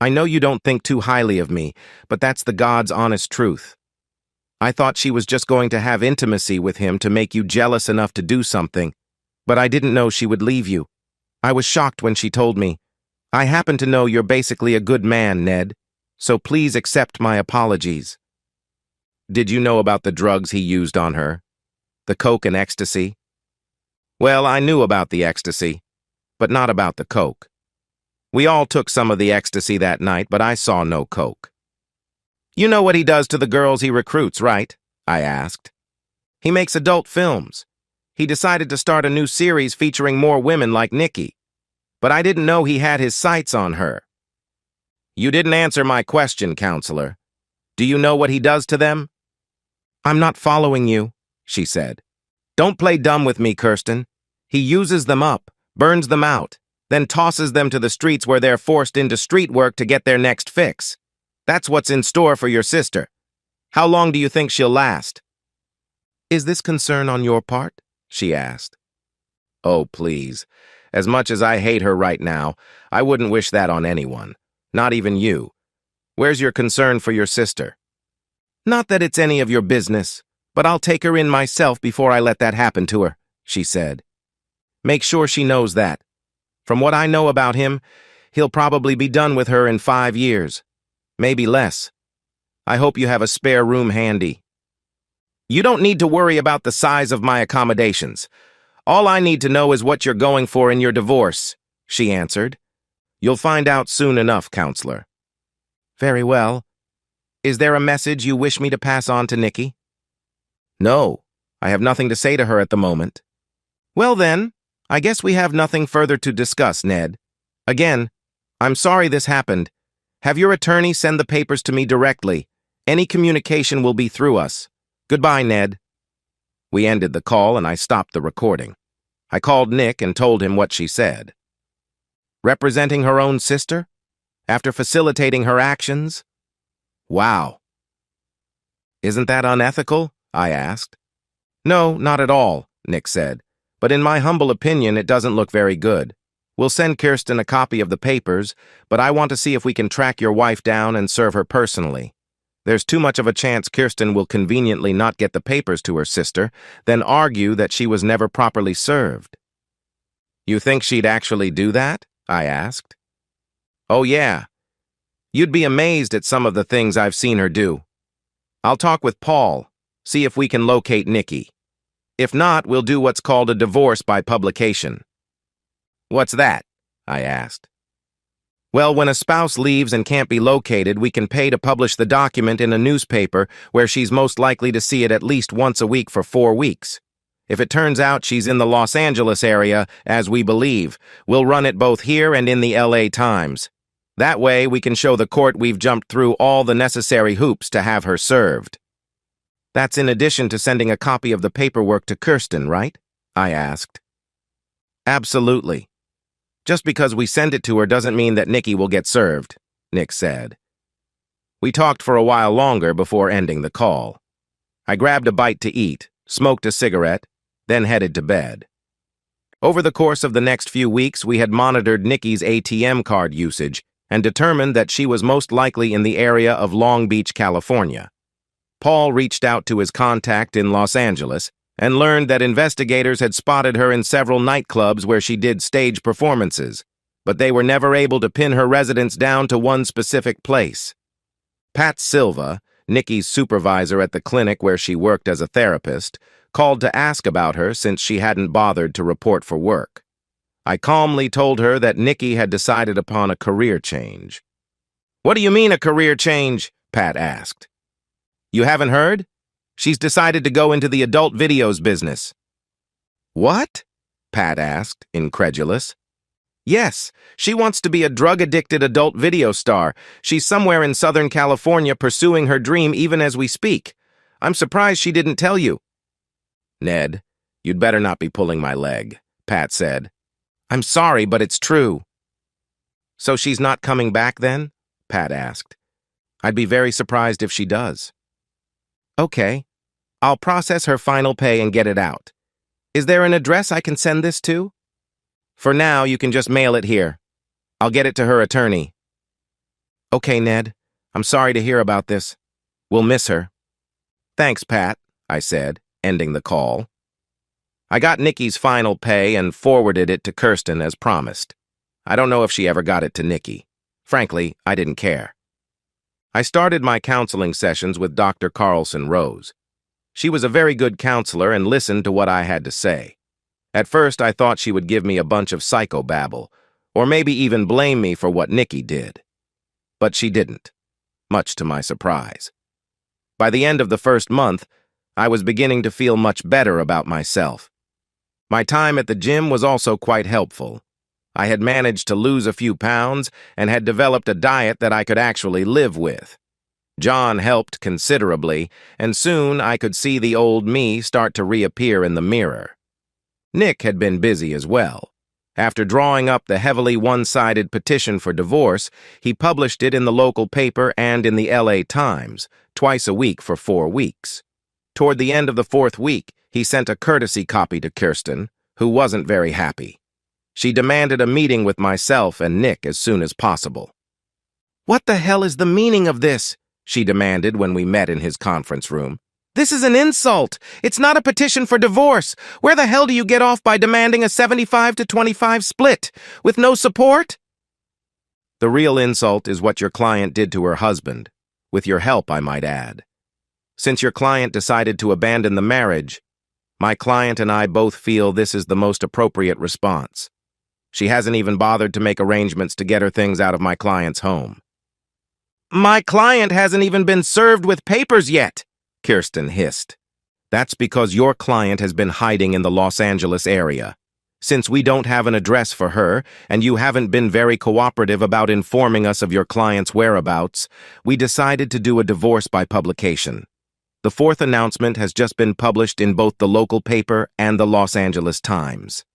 I know you don't think too highly of me, but that's the God's honest truth. I thought she was just going to have intimacy with him to make you jealous enough to do something, but I didn't know she would leave you. I was shocked when she told me. I happen to know you're basically a good man, Ned, so please accept my apologies. Did you know about the drugs he used on her? The coke and ecstasy? Well, I knew about the ecstasy, but not about the coke. We all took some of the ecstasy that night, but I saw no coke. You know what he does to the girls he recruits, right? I asked. He makes adult films. He decided to start a new series featuring more women like Nikki. But I didn't know he had his sights on her. You didn't answer my question, counselor. Do you know what he does to them? I'm not following you, she said. Don't play dumb with me, Kirsten. He uses them up, burns them out, then tosses them to the streets where they're forced into street work to get their next fix. That's what's in store for your sister. How long do you think she'll last? Is this concern on your part? She asked. Oh, please. As much as I hate her right now, I wouldn't wish that on anyone. Not even you. Where's your concern for your sister? Not that it's any of your business, but I'll take her in myself before I let that happen to her, she said. Make sure she knows that. From what I know about him, he'll probably be done with her in 5 years. Maybe less. I hope you have a spare room handy. You don't need to worry about the size of my accommodations. All I need to know is what you're going for in your divorce, she answered. You'll find out soon enough, counselor. Very well. Is there a message you wish me to pass on to Nikki? No, I have nothing to say to her at the moment. Well then, I guess we have nothing further to discuss, Ned. Again, I'm sorry this happened. Have your attorney send the papers to me directly. Any communication will be through us. Goodbye, Ned. We ended the call and I stopped the recording. I called Nick and told him what she said. Representing her own sister? after facilitating her actions? Wow. Isn't that unethical? I asked. No, not at all, Nick said. But in my humble opinion, it doesn't look very good. We'll send Kirsten a copy of the papers, but I want to see if we can track your wife down and serve her personally. There's too much of a chance Kirsten will conveniently not get the papers to her sister, then argue that she was never properly served. You think she'd actually do that? I asked. Oh yeah. You'd be amazed at some of the things I've seen her do. I'll talk with Paul, see if we can locate Nikki. If not, we'll do what's called a divorce by publication. What's that? I asked. Well, when a spouse leaves and can't be located, we can pay to publish the document in a newspaper where she's most likely to see it at least once a week for 4 weeks. If it turns out she's in the Los Angeles area, as we believe, we'll run it both here and in the LA Times. That way, we can show the court we've jumped through all the necessary hoops to have her served. That's in addition to sending a copy of the paperwork to Kirsten, right? I asked. Absolutely. Just because we send it to her doesn't mean that Nikki will get served, Nick said. We talked for a while longer before ending the call. I grabbed a bite to eat, smoked a cigarette, then headed to bed. Over the course of the next few weeks, we had monitored Nikki's ATM card usage and determined that she was most likely in the area of Long Beach, California. Paul reached out to his contact in Los Angeles and learned that investigators had spotted her in several nightclubs where she did stage performances, but they were never able to pin her residence down to one specific place. Pat Silva, Nikki's supervisor at the clinic where she worked as a therapist, called to ask about her since she hadn't bothered to report for work. I calmly told her that Nikki had decided upon a career change. What do you mean a career change? Pat asked. You haven't heard? She's decided to go into the adult videos business. What? Pat asked, incredulous. Yes, she wants to be a drug-addicted adult video star. She's somewhere in Southern California pursuing her dream even as we speak. I'm surprised she didn't tell you. Ned, you'd better not be pulling my leg, Pat said. I'm sorry, but it's true. So she's not coming back then? Pat asked. I'd be very surprised if she does. Okay. I'll process her final pay and get it out. Is there an address I can send this to? For now, you can just mail it here. I'll get it to her attorney. Okay, Ned. I'm sorry to hear about this. We'll miss her. Thanks, Pat, I said, ending the call. I got Nikki's final pay and forwarded it to Kirsten as promised. I don't know if she ever got it to Nikki. Frankly, I didn't care. I started my counseling sessions with Dr. Carlson Rose. She was a very good counselor and listened to what I had to say. At first, I thought she would give me a bunch of psychobabble, or maybe even blame me for what Nikki did. But she didn't, much to my surprise. By the end of the first month, I was beginning to feel much better about myself. My time at the gym was also quite helpful. I had managed to lose a few pounds and had developed a diet that I could actually live with. John helped considerably, and soon I could see the old me start to reappear in the mirror. Nick had been busy as well. After drawing up the heavily one-sided petition for divorce, he published it in the local paper and in the LA Times, twice a week for 4 weeks. Toward the end of the 4th week, he sent a courtesy copy to Kirsten, who wasn't very happy. She demanded a meeting with myself and Nick as soon as possible. What the hell is the meaning of this? She demanded when we met in his conference room. This is an insult. It's not a petition for divorce. Where the hell do you get off by demanding a 75-25 split, with no support? The real insult is what your client did to her husband, with your help, I might add. Since your client decided to abandon the marriage, my client and I both feel this is the most appropriate response. She hasn't even bothered to make arrangements to get her things out of my client's home. My client hasn't even been served with papers yet, Kirsten hissed. That's because your client has been hiding in the Los Angeles area. Since we don't have an address for her, and you haven't been very cooperative about informing us of your client's whereabouts, we decided to do a divorce by publication. The 4th announcement has just been published in both the local paper and the Los Angeles Times.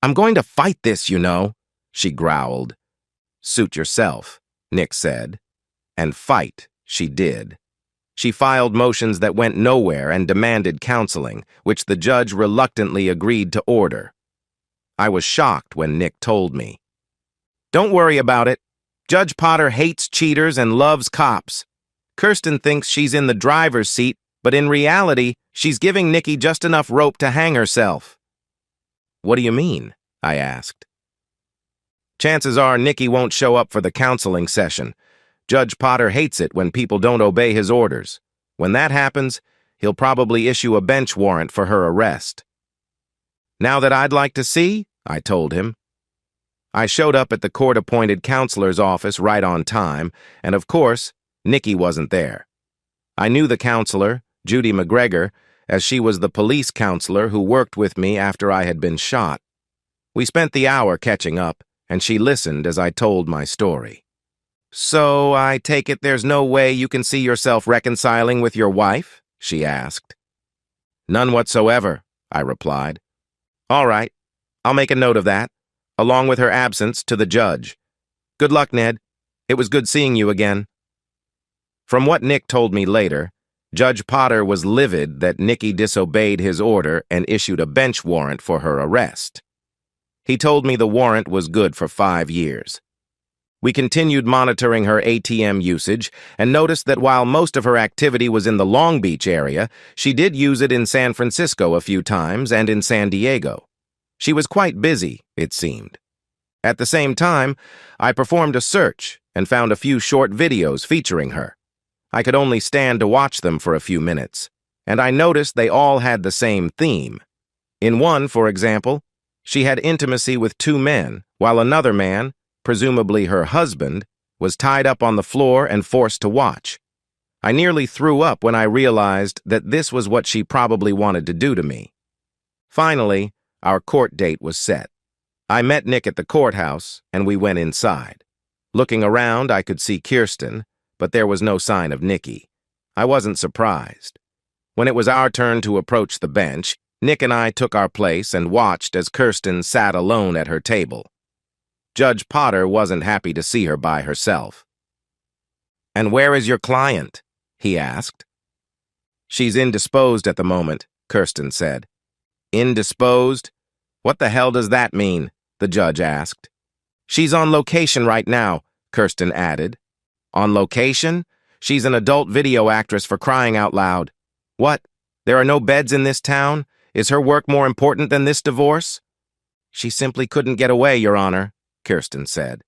I'm going to fight this, you know, she growled. Suit yourself, Nick said. And fight, she did. She filed motions that went nowhere and demanded counseling, which the judge reluctantly agreed to order. I was shocked when Nick told me. Don't worry about it. Judge Potter hates cheaters and loves cops. Kirsten thinks she's in the driver's seat, but in reality, she's giving Nikki just enough rope to hang herself. What do you mean? I asked. Chances are Nikki won't show up for the counseling session. Judge Potter hates it when people don't obey his orders. When that happens, he'll probably issue a bench warrant for her arrest. Now that I'd like to see, I told him. I showed up at the court-appointed counselor's office right on time, and of course, Nikki wasn't there. I knew the counselor, Judy McGregor, as she was the police counselor who worked with me after I had been shot. We spent the hour catching up, and she listened as I told my story. So, I take it there's no way you can see yourself reconciling with your wife? She asked. None whatsoever, I replied. All right, I'll make a note of that, along with her absence to the judge. Good luck, Ned. It was good seeing you again. From what Nick told me later, Judge Potter was livid that Nikki disobeyed his order and issued a bench warrant for her arrest. He told me the warrant was good for 5 years. We continued monitoring her ATM usage and noticed that while most of her activity was in the Long Beach area, she did use it in San Francisco a few times and in San Diego. She was quite busy, it seemed. At the same time, I performed a search and found a few short videos featuring her. I could only stand to watch them for a few minutes, and I noticed they all had the same theme. In one, for example, she had intimacy with 2 men, while another man, presumably her husband, was tied up on the floor and forced to watch. I nearly threw up when I realized that this was what she probably wanted to do to me. Finally, our court date was set. I met Nick at the courthouse, and we went inside. Looking around, I could see Kirsten, but there was no sign of Nikki. I wasn't surprised. When it was our turn to approach the bench, Nick and I took our place and watched as Kirsten sat alone at her table. Judge Potter wasn't happy to see her by herself. "And where is your client?" he asked. "She's indisposed at the moment," Kirsten said. "Indisposed? What the hell does that mean?" the judge asked. "She's on location right now," Kirsten added. "On location? She's an adult video actress, for crying out loud. What? There are no beds in this town? Is her work more important than this divorce?" "She simply couldn't get away, Your Honor," Kirsten said.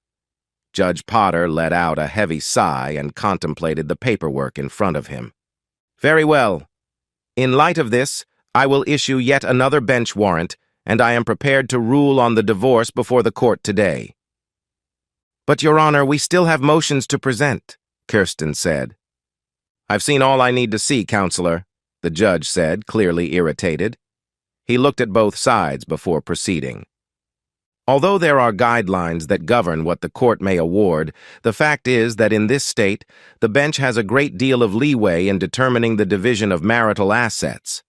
Judge Potter let out a heavy sigh and contemplated the paperwork in front of him. "Very well. In light of this, I will issue yet another bench warrant, and I am prepared to rule on the divorce before the court today." "But, Your Honor, we still have motions to present," Kirsten said. "I've seen all I need to see, Counselor," the judge said, clearly irritated. He looked at both sides before proceeding. Although there are guidelines that govern what the court may award, the fact is that in this state, the bench has a great deal of leeway in determining the division of marital assets.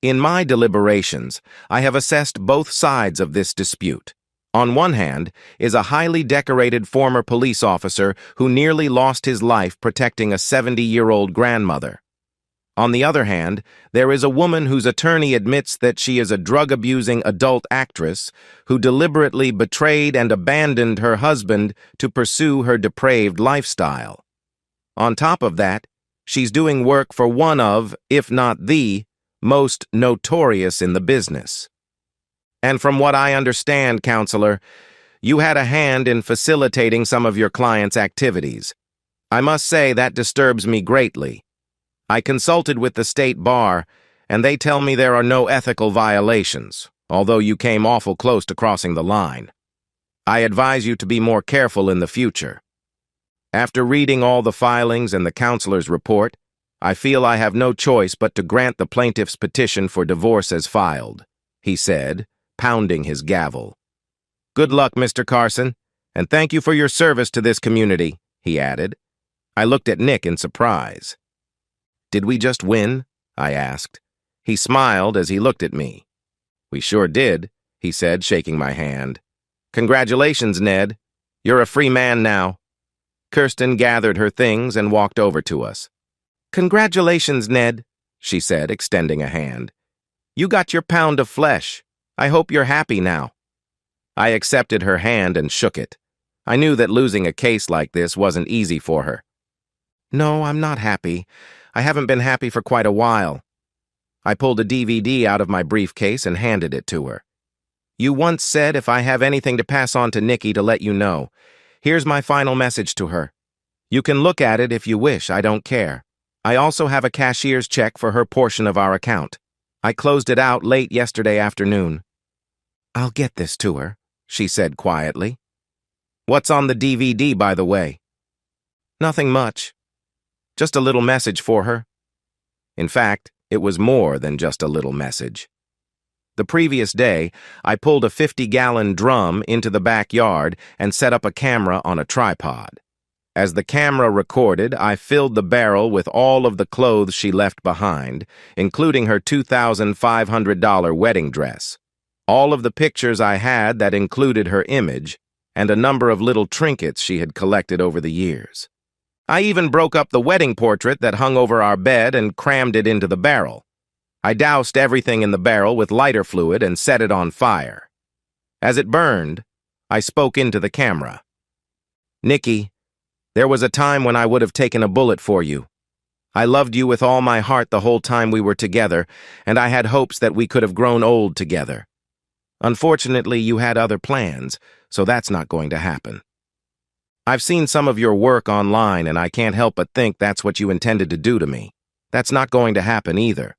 In my deliberations, I have assessed both sides of this dispute. On one hand is a highly decorated former police officer who nearly lost his life protecting a 70-year-old grandmother. On the other hand, there is a woman whose attorney admits that she is a drug-abusing adult actress who deliberately betrayed and abandoned her husband to pursue her depraved lifestyle. On top of that, she's doing work for one of, if not the, most notorious in the business. And from what I understand, Counselor, you had a hand in facilitating some of your client's activities. I must say that disturbs me greatly. I consulted with the state bar, and they tell me there are no ethical violations, although you came awful close to crossing the line. I advise you to be more careful in the future. After reading all the filings and the counselor's report, I feel I have no choice but to grant the plaintiff's petition for divorce as filed," he said, pounding his gavel. "Good luck, Mr. Carson, and thank you for your service to this community," he added. I looked at Nick in surprise. "Did we just win?" I asked. He smiled as he looked at me. "We sure did," he said, shaking my hand. "Congratulations, Ned. You're a free man now." Kirsten gathered her things and walked over to us. "Congratulations, Ned," she said, extending a hand. "You got your pound of flesh. I hope you're happy now." I accepted her hand and shook it. I knew that losing a case like this wasn't easy for her. "No, I'm not happy. I haven't been happy for quite a while." I pulled a DVD out of my briefcase and handed it to her. "You once said if I have anything to pass on to Nikki to let you know. Here's my final message to her. You can look at it if you wish, I don't care. I also have a cashier's check for her portion of our account. I closed it out late yesterday afternoon." "I'll get this to her," she said quietly. "What's on the DVD, by the way?" "Nothing much. Just a little message for her." In fact, it was more than just a little message. The previous day, I pulled a 50-gallon drum into the backyard and set up a camera on a tripod. As the camera recorded, I filled the barrel with all of the clothes she left behind, including her $2,500 wedding dress, all of the pictures I had that included her image, and a number of little trinkets she had collected over the years. I even broke up the wedding portrait that hung over our bed and crammed it into the barrel. I doused everything in the barrel with lighter fluid and set it on fire. As it burned, I spoke into the camera. "Nikki, there was a time when I would have taken a bullet for you. I loved you with all my heart the whole time we were together, and I had hopes that we could have grown old together. Unfortunately, you had other plans, so that's not going to happen. I've seen some of your work online, and I can't help but think that's what you intended to do to me. That's not going to happen either.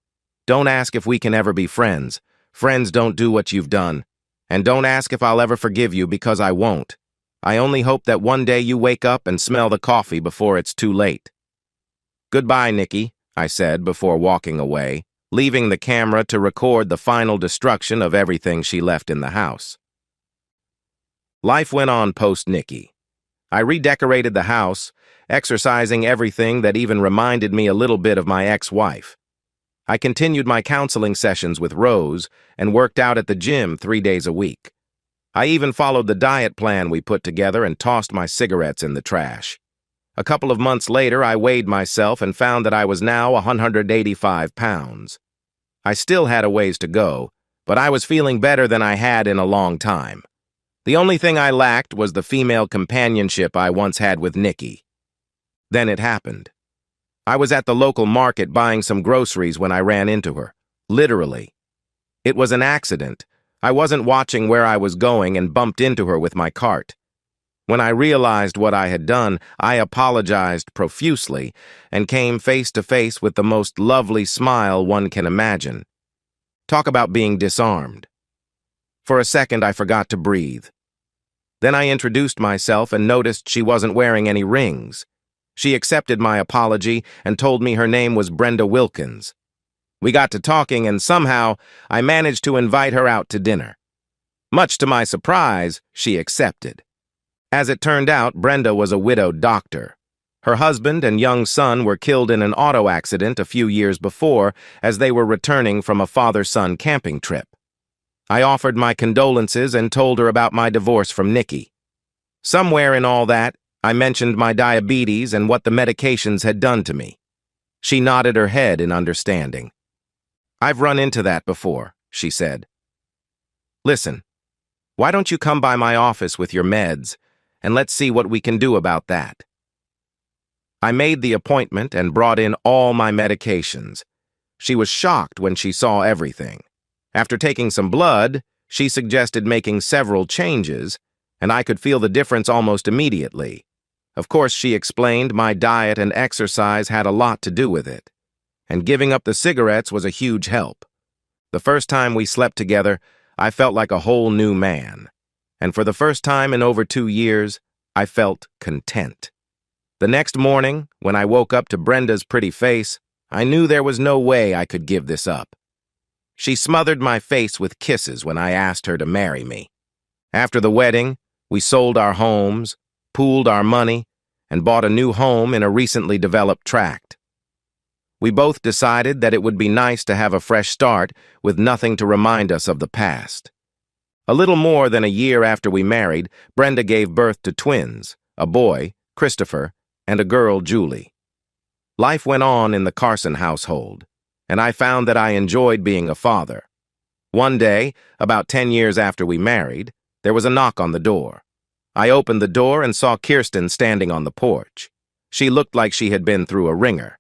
Don't ask if we can ever be friends. Friends don't do what you've done. And don't ask if I'll ever forgive you, because I won't. I only hope that one day you wake up and smell the coffee before it's too late." "Goodbye, Nikki," I said before walking away, leaving the camera to record the final destruction of everything she left in the house. Life went on post-Nikki. I redecorated the house, exercising everything that even reminded me a little bit of my ex-wife. I continued my counseling sessions with Rose and worked out at the gym 3 days a week. I even followed the diet plan we put together and tossed my cigarettes in the trash. A couple of months later, I weighed myself and found that I was now 185 pounds. I still had a ways to go, but I was feeling better than I had in a long time. The only thing I lacked was the female companionship I once had with Nikki. Then it happened. I was at the local market buying some groceries when I ran into her. Literally. It was an accident. I wasn't watching where I was going and bumped into her with my cart. When I realized what I had done, I apologized profusely and came face to face with the most lovely smile one can imagine. Talk about being disarmed. For a second, I forgot to breathe. Then I introduced myself and noticed she wasn't wearing any rings. She accepted my apology and told me her name was Brenda Wilkins. We got to talking, and somehow I managed to invite her out to dinner. Much to my surprise, she accepted. As it turned out, Brenda was a widowed doctor. Her husband and young son were killed in an auto accident a few years before as they were returning from a father-son camping trip. I offered my condolences and told her about my divorce from Nikki. Somewhere in all that, I mentioned my diabetes and what the medications had done to me. She nodded her head in understanding. "I've run into that before," she said. "Listen, why don't you come by my office with your meds, and let's see what we can do about that." I made the appointment and brought in all my medications. She was shocked when she saw everything. After taking some blood, she suggested making several changes, and I could feel the difference almost immediately. Of course, she explained my diet and exercise had a lot to do with it, and giving up the cigarettes was a huge help. The first time we slept together, I felt like a whole new man, and for the first time in over 2 years, I felt content. The next morning, when I woke up to Brenda's pretty face, I knew there was no way I could give this up. She smothered my face with kisses when I asked her to marry me. After the wedding, we sold our homes, pooled our money, and bought a new home in a recently developed tract. We both decided that it would be nice to have a fresh start with nothing to remind us of the past. A little more than a year after we married, Brenda gave birth to twins, a boy, Christopher, and a girl, Julie. Life went on in the Carson household, and I found that I enjoyed being a father. One day, about 10 years after we married, there was a knock on the door. I opened the door and saw Kirsten standing on the porch. She looked like she had been through a ringer.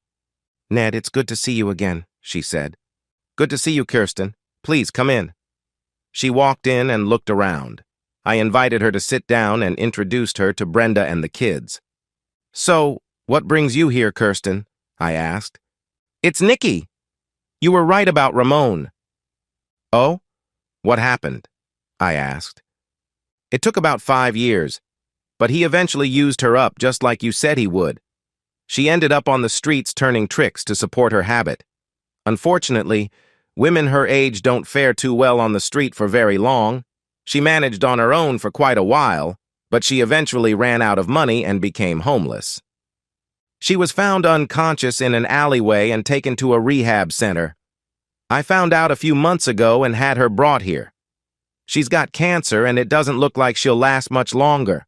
"Ned, it's good to see you again," she said. "Good to see you, Kirsten. Please, come in." She walked in and looked around. I invited her to sit down and introduced her to Brenda and the kids. "So, what brings you here, Kirsten?" I asked. "It's Nikki. You were right about Ramon." "Oh? What happened?" I asked. "It took about 5 years, but he eventually used her up just like you said he would. She ended up on the streets turning tricks to support her habit. Unfortunately, women her age don't fare too well on the street for very long. She managed on her own for quite a while, but she eventually ran out of money and became homeless. She was found unconscious in an alleyway and taken to a rehab center. I found out a few months ago and had her brought here. She's got cancer and it doesn't look like she'll last much longer."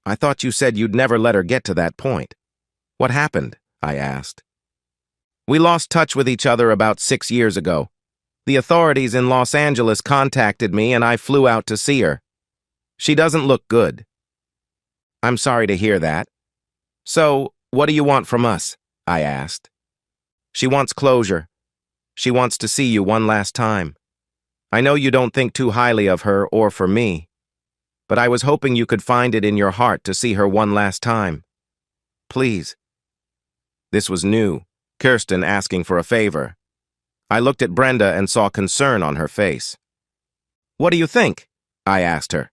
"I thought you said you'd never let her get to that point. What happened?" I asked. "We lost touch with each other about 6 years ago. The authorities in Los Angeles contacted me and I flew out to see her. She doesn't look good." "I'm sorry to hear that. So, what do you want from us?" I asked. "She wants closure. She wants to see you one last time. I know you don't think too highly of her or for me, but I was hoping you could find it in your heart to see her one last time. Please." This was new, Kirsten asking for a favor. I looked at Brenda and saw concern on her face. "What do you think?" I asked her.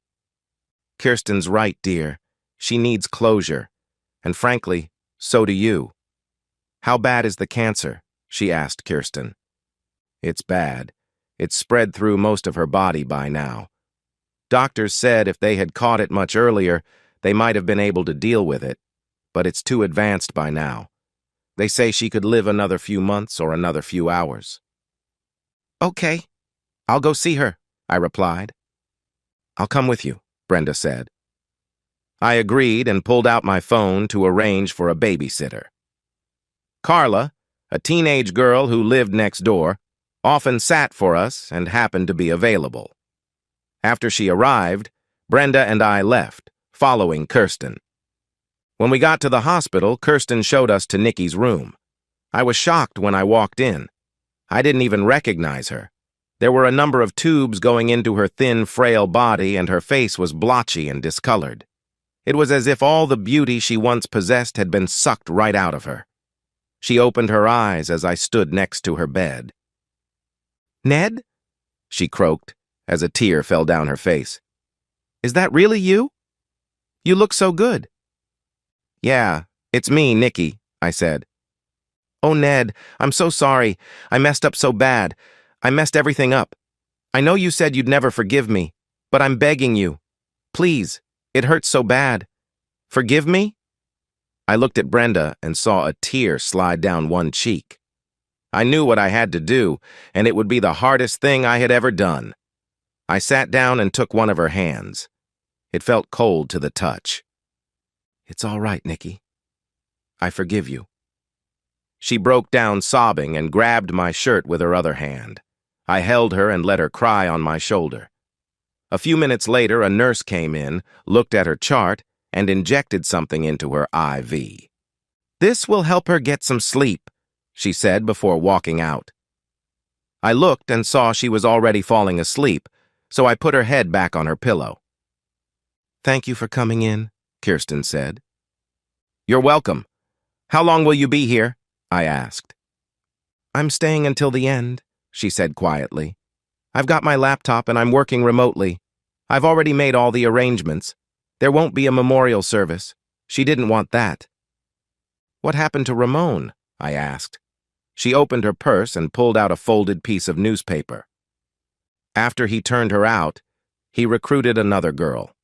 "Kirsten's right, dear. She needs closure. And frankly, so do you." "How bad is the cancer?" she asked Kirsten. "It's bad. It's spread through most of her body by now. Doctors said if they had caught it much earlier, they might have been able to deal with it, but it's too advanced by now. They say she could live another few months or another few hours." "Okay, I'll go see her," I replied. "I'll come with you," Brenda said. I agreed and pulled out my phone to arrange for a babysitter. Carla, a teenage girl who lived next door, often sat for us and happened to be available. After she arrived, Brenda and I left, following Kirsten. When we got to the hospital, Kirsten showed us to Nikki's room. I was shocked when I walked in. I didn't even recognize her. There were a number of tubes going into her thin, frail body, and her face was blotchy and discolored. It was as if all the beauty she once possessed had been sucked right out of her. She opened her eyes as I stood next to her bed. "Ned?" she croaked as a tear fell down her face. "Is that really you? You look so good." "Yeah, it's me, Nikki," I said. "Oh, Ned, I'm so sorry. I messed up so bad. I messed everything up. I know you said you'd never forgive me, but I'm begging you. Please, it hurts so bad. Forgive me?" I looked at Brenda and saw a tear slide down one cheek. I knew what I had to do, and it would be the hardest thing I had ever done. I sat down and took one of her hands. It felt cold to the touch. "It's all right, Nikki. I forgive you." She broke down sobbing and grabbed my shirt with her other hand. I held her and let her cry on my shoulder. A few minutes later, a nurse came in, looked at her chart, and injected something into her IV. "This will help her get some sleep," she said before walking out. I looked and saw she was already falling asleep, so I put her head back on her pillow. "Thank you for coming in," Kirsten said. "You're welcome. How long will you be here?" I asked. "I'm staying until the end," she said quietly. "I've got my laptop and I'm working remotely. I've already made all the arrangements. There won't be a memorial service. She didn't want that." "What happened to Ramon?" I asked. She opened her purse and pulled out a folded piece of newspaper. After he turned her out, he recruited another girl.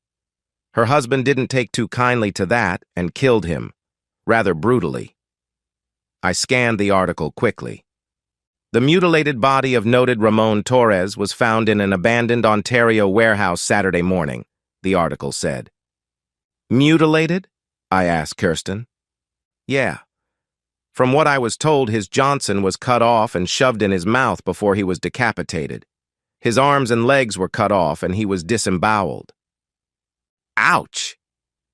Her husband didn't take too kindly to that and killed him, rather brutally. I scanned the article quickly. The mutilated body of noted Ramon Torres was found in an abandoned Ontario warehouse Saturday morning, the article said. Mutilated? I asked Kirsten. Yeah. From what I was told, his Johnson was cut off and shoved in his mouth before he was decapitated. His arms and legs were cut off and he was disemboweled. Ouch!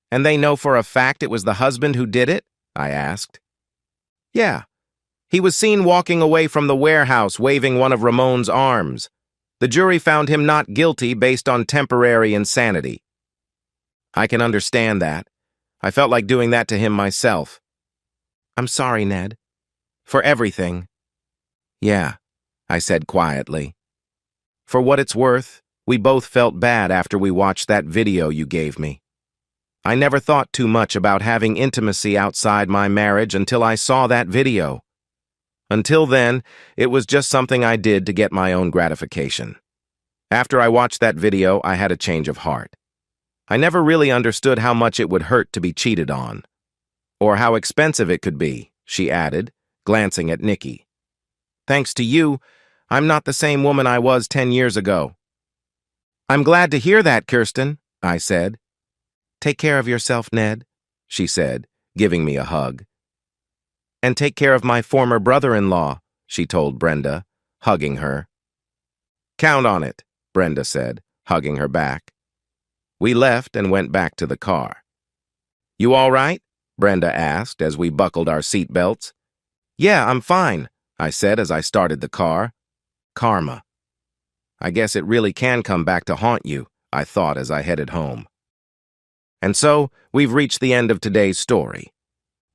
And they know for a fact it was the husband who did it? I asked. Yeah. He was seen walking away from the warehouse waving one of Ramon's arms. The jury found him not guilty based on temporary insanity. I can understand that. I felt like doing that to him myself. I'm sorry, Ned. For everything. Yeah, I said quietly. For what it's worth, we both felt bad after we watched that video you gave me. I never thought too much about having intimacy outside my marriage until I saw that video. Until then, it was just something I did to get my own gratification. After I watched that video, I had a change of heart. I never really understood how much it would hurt to be cheated on. Or how expensive it could be, she added, glancing at Nikki. Thanks to you, I'm not the same woman I was 10 years ago. I'm glad to hear that, Kirsten, I said. Take care of yourself, Ned, she said, giving me a hug. And take care of my former brother-in-law, she told Brenda, hugging her. Count on it, Brenda said, hugging her back. We left and went back to the car. You all right? Brenda asked as we buckled our seatbelts. Yeah, I'm fine, I said as I started the car. Karma. I guess it really can come back to haunt you, I thought as I headed home. And so, we've reached the end of today's story.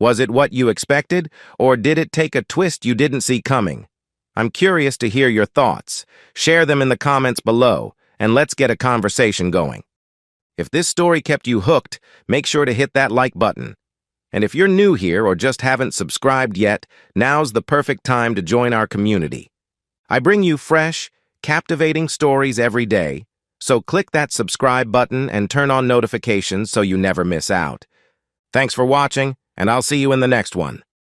Was it what you expected, or did it take a twist you didn't see coming? I'm curious to hear your thoughts. Share them in the comments below, and let's get a conversation going. If this story kept you hooked, make sure to hit that like button. And if you're new here or just haven't subscribed yet, now's the perfect time to join our community. I bring you fresh, captivating stories every day, so click that subscribe button and turn on notifications so you never miss out. Thanks for watching, and I'll see you in the next one.